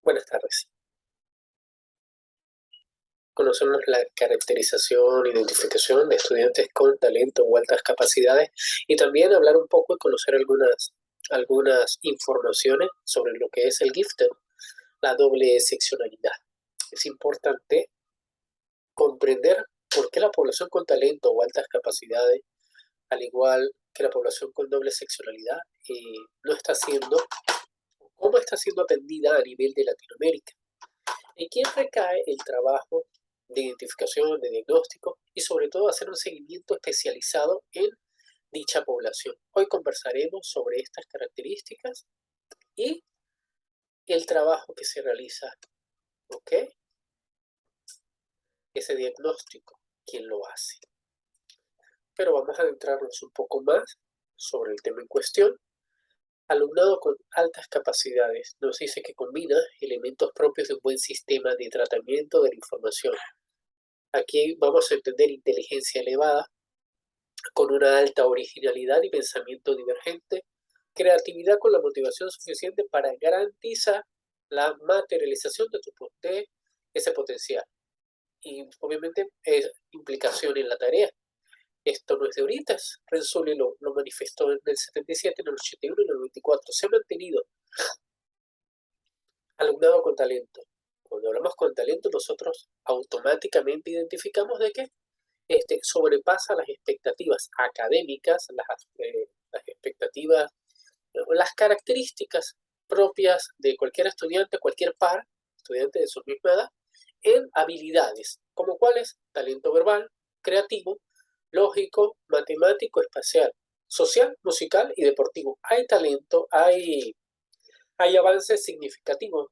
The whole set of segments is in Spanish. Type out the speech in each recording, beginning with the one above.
Buenas tardes. Conocemos la caracterización, identificación de estudiantes con talento o altas capacidades y también hablar un poco y conocer algunas informaciones sobre lo que es el gifted, la doble seccionalidad. Es importante comprender por qué la población con talento o altas capacidades, al igual que la población con doble seccionalidad, no está siendo, cómo está siendo atendida a nivel de Latinoamérica. ¿En quién recae el trabajo de identificación, de diagnóstico y sobre todo hacer un seguimiento especializado en dicha población? Hoy conversaremos sobre estas características y el trabajo que se realiza, ¿ok? Ese diagnóstico, ¿quién lo hace? Pero vamos a adentrarnos un poco más sobre el tema en cuestión. Alumnado con altas capacidades nos dice que combina elementos propios de un buen sistema de tratamiento de la información. Aquí vamos a entender inteligencia elevada, con una alta originalidad y pensamiento divergente, creatividad con la motivación suficiente para garantizar la materialización de ese potencial. Y obviamente es implicación en la tarea. Esto no es de ahorita, Renzulli lo manifestó en el 77, en el 81 y en el 94. Se ha mantenido alumnado con talento. Cuando hablamos con talento, nosotros automáticamente identificamos de que sobrepasa las expectativas académicas, las expectativas, las características propias de cualquier estudiante, cualquier par, estudiante de su misma edad, en habilidades, como cuáles: talento verbal, creativo, lógico, matemático, espacial, social, musical y deportivo. Hay talento, hay avances significativos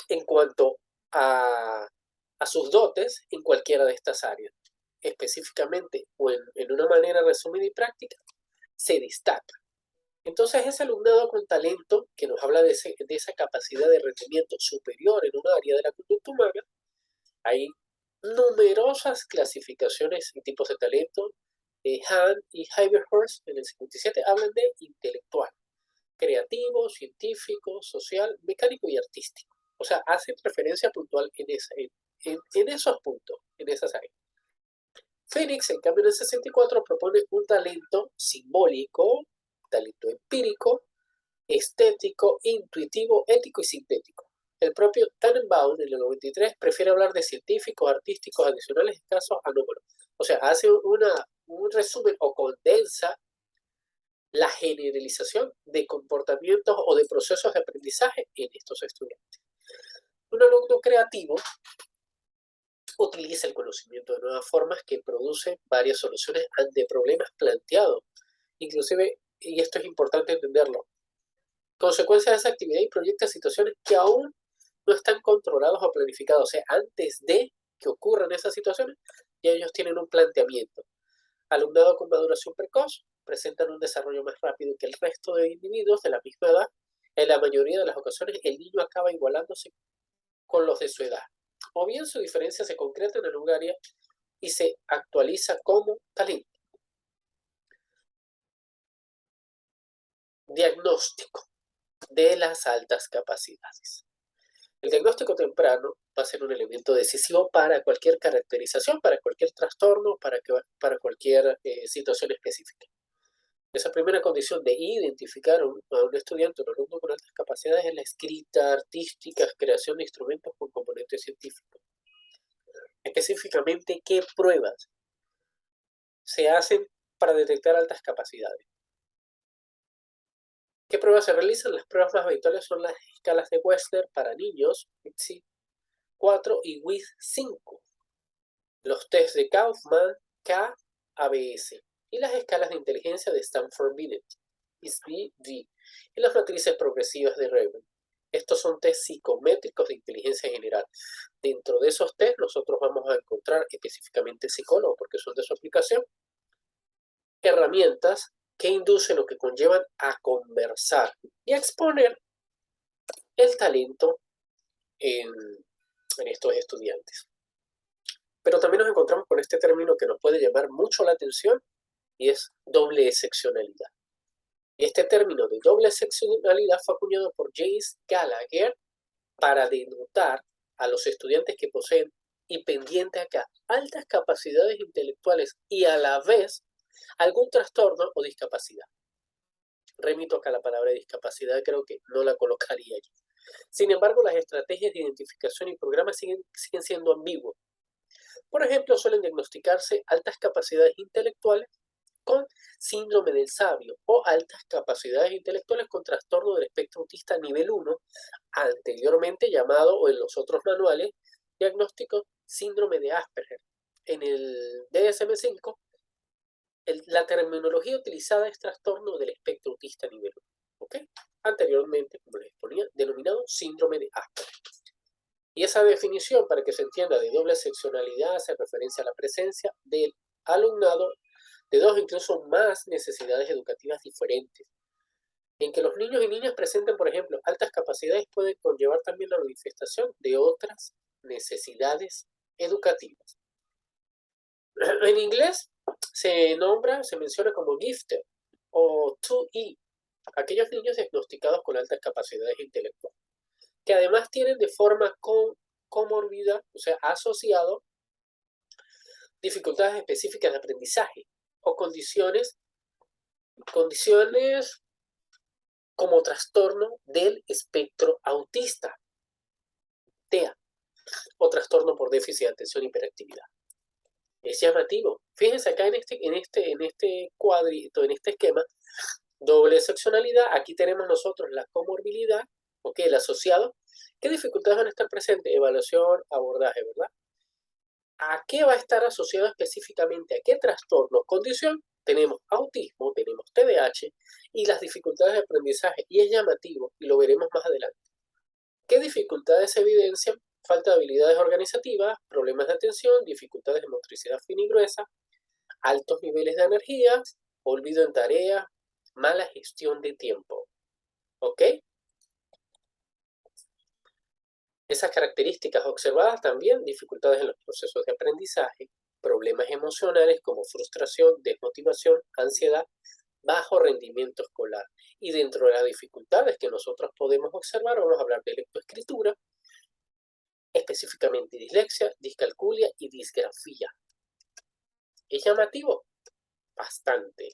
en cuanto a sus dotes en cualquiera de estas áreas. Específicamente o en una manera resumida y práctica, se destaca. Entonces, ese alumnado con talento que nos habla de esa capacidad de rendimiento superior en un área de la conducta humana, hay numerosas clasificaciones y tipos de talento. Hahn y Hyverhurst en el 57 hablan de intelectual, creativo, científico, social, mecánico y artístico. O sea, hacen referencia puntual en esos puntos, en esas áreas. Phoenix, en cambio, en el 64 propone un talento simbólico, talento empírico, estético, intuitivo, ético y sintético. El propio Tannenbaum, en el 93, prefiere hablar de científicos, artísticos adicionales escasos a números. O sea, hace un resumen o condensa la generalización de comportamientos o de procesos de aprendizaje en estos estudiantes. Un alumno creativo utiliza el conocimiento de nuevas formas que produce varias soluciones ante problemas planteados. Inclusive, y esto es importante entenderlo, consecuencias de esa actividad y proyecta situaciones que aún no están controlados o planificados. O sea, antes de que ocurran esas situaciones, ya ellos tienen un planteamiento. Alumnado con maduración precoz presentan un desarrollo más rápido que el resto de individuos de la misma edad. En la mayoría de las ocasiones, el niño acaba igualándose con los de su edad. O bien su diferencia se concreta en un área y se actualiza como talento. Diagnóstico de las altas capacidades. El diagnóstico temprano va a ser un elemento decisivo para cualquier caracterización, para cualquier trastorno, para cualquier situación específica. Esa primera condición de identificar a un estudiante, un alumno con altas capacidades, es la escrita artística, creación de instrumentos con componentes científicos. Específicamente, ¿qué pruebas se hacen para detectar altas capacidades? ¿Qué pruebas se realizan? Las pruebas más habituales son las escalas de Wechsler para niños, ITSI 4 y WIS 5, los test de Kaufman, K-ABS, y las escalas de inteligencia de Stanford-Binet, ISB-V, y las matrices progresivas de Raven. Estos son test psicométricos de inteligencia general. Dentro de esos test nosotros vamos a encontrar específicamente psicólogos, porque son de su aplicación, herramientas que inducen o que conllevan a conversar y a exponer el talento en estos estudiantes. Pero también nos encontramos con este término que nos puede llamar mucho la atención y es doble seccionalidad. Y este término de doble seccionalidad fue acuñado por James Gallagher para denotar a los estudiantes que poseen, y pendiente acá, altas capacidades intelectuales y a la vez algún trastorno o discapacidad. Remito acá la palabra discapacidad, creo que no la colocaría allí. Sin embargo, las estrategias de identificación y programas siguen siendo ambiguos. Por ejemplo, suelen diagnosticarse altas capacidades intelectuales con síndrome del sabio o altas capacidades intelectuales con trastorno del espectro autista nivel 1, anteriormente llamado, o en los otros manuales diagnósticos, síndrome de Asperger. En el DSM-5, la terminología utilizada es trastorno del espectro autista nivel 1. ¿Ok? Anteriormente, como les exponía, denominado síndrome de Asperger. Y esa definición, para que se entienda, de doble seccionalidad hace referencia a la presencia del alumnado de dos o incluso más necesidades educativas diferentes. En que los niños y niñas presenten, por ejemplo, altas capacidades puede conllevar también la manifestación de otras necesidades educativas. En inglés se menciona como gifted o 2E, aquellos niños diagnosticados con altas capacidades intelectuales, que además tienen de forma comorbida, o sea, asociado dificultades específicas de aprendizaje o condiciones como trastorno del espectro autista, TEA, o trastorno por déficit de atención e hiperactividad. Es llamativo. Fíjense acá en este cuadrito, en este esquema, doble seccionalidad. Aquí tenemos nosotros la comorbilidad, ¿ok? El asociado. ¿Qué dificultades van a estar presentes? Evaluación, abordaje, ¿verdad? ¿A qué va a estar asociado específicamente? ¿A qué trastorno? Condición. Tenemos autismo, tenemos TDAH y las dificultades de aprendizaje. Y es llamativo, y lo veremos más adelante. ¿Qué dificultades se evidencian? Falta de habilidades organizativas, problemas de atención, dificultades de motricidad fina y gruesa, altos niveles de energía, olvido en tareas, mala gestión de tiempo. ¿Ok? Esas características observadas también, dificultades en los procesos de aprendizaje, problemas emocionales como frustración, desmotivación, ansiedad, bajo rendimiento escolar. Y dentro de las dificultades que nosotros podemos observar, vamos a hablar de lectoescritura, específicamente dislexia, discalculia y disgrafía. ¿Es llamativo? Bastante.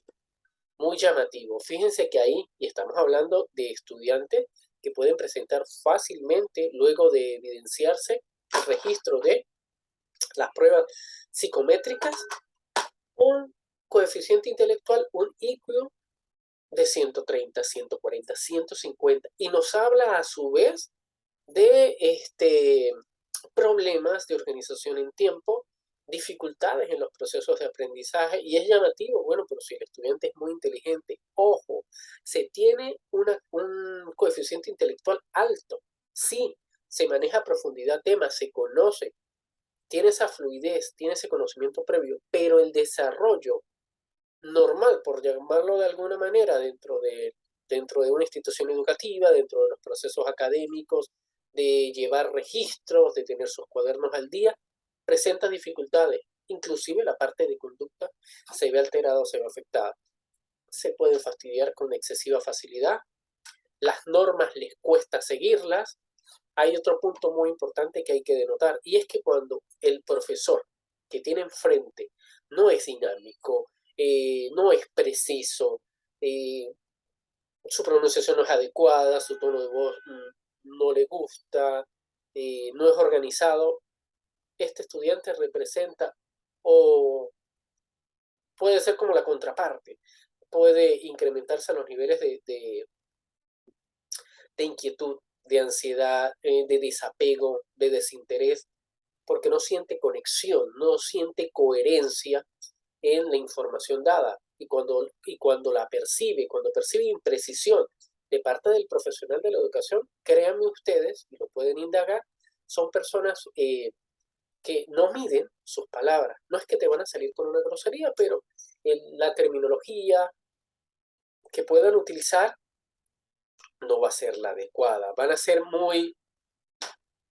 Muy llamativo. Fíjense que ahí, y estamos hablando de estudiantes que pueden presentar fácilmente, luego de evidenciarse el registro de las pruebas psicométricas, un coeficiente intelectual, un IQ de 130, 140, 150, y nos habla a su vez de problemas de organización en tiempo, dificultades en los procesos de aprendizaje, y es llamativo, bueno, pero si el estudiante es muy inteligente, ojo, se tiene un coeficiente intelectual alto, sí, se maneja a profundidad temas, se conoce, tiene esa fluidez, tiene ese conocimiento previo, pero el desarrollo normal, por llamarlo de alguna manera, dentro de una institución educativa, dentro de los procesos académicos, de llevar registros, de tener sus cuadernos al día, presenta dificultades. Inclusive la parte de conducta se ve alterada o se ve afectada. Se pueden fastidiar con excesiva facilidad. Las normas les cuesta seguirlas. Hay otro punto muy importante que hay que denotar, y es que cuando el profesor que tiene enfrente no es dinámico, no es preciso, su pronunciación no es adecuada, su tono de voz no le gusta, no es organizado, este estudiante representa, o puede ser como la contraparte, puede incrementarse los niveles de inquietud, de ansiedad, de desapego, de desinterés, porque no siente conexión, no siente coherencia en la información dada. Y cuando la percibe, cuando percibe imprecisión de parte del profesional de la educación, créanme ustedes, y lo pueden indagar, son personas que no miden sus palabras. No es que te van a salir con una grosería, pero la terminología que puedan utilizar no va a ser la adecuada. Van a ser muy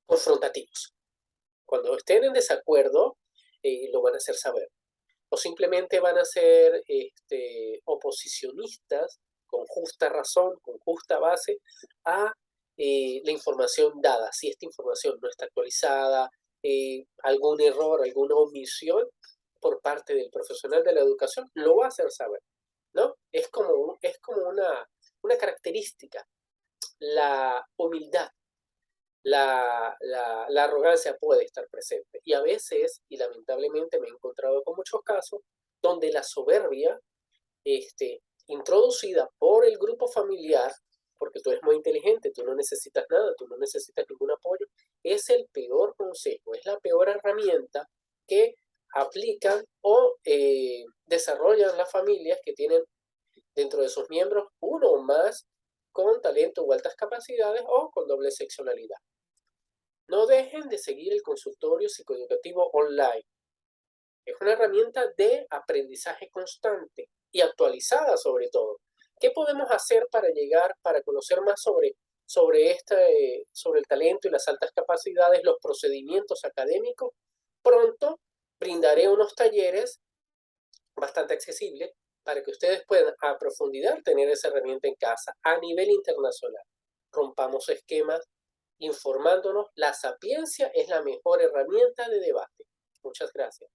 confrontativos. Cuando estén en desacuerdo, lo van a hacer saber. O simplemente van a ser oposicionistas con justa razón, con justa base, a la información dada. Si esta información no está actualizada, algún error, alguna omisión por parte del profesional de la educación, lo va a hacer saber, ¿no? Es como una característica, la humildad, la arrogancia puede estar presente. Y a veces, y lamentablemente me he encontrado con muchos casos, donde la soberbia, introducida por el grupo familiar, porque tú eres muy inteligente, tú no necesitas nada, tú no necesitas ningún apoyo, es el peor consejo, es la peor herramienta que aplican o desarrollan las familias que tienen dentro de sus miembros uno o más con talento o altas capacidades o con doble seccionalidad. No dejen de seguir el consultorio psicoeducativo online. Es una herramienta de aprendizaje constante y actualizada sobre todo. ¿Qué podemos hacer para conocer más sobre el talento y las altas capacidades, los procedimientos académicos? Pronto brindaré unos talleres bastante accesibles para que ustedes puedan a profundidad tener esa herramienta en casa a nivel internacional. Rompamos esquemas informándonos. La sapiencia es la mejor herramienta de debate. Muchas gracias.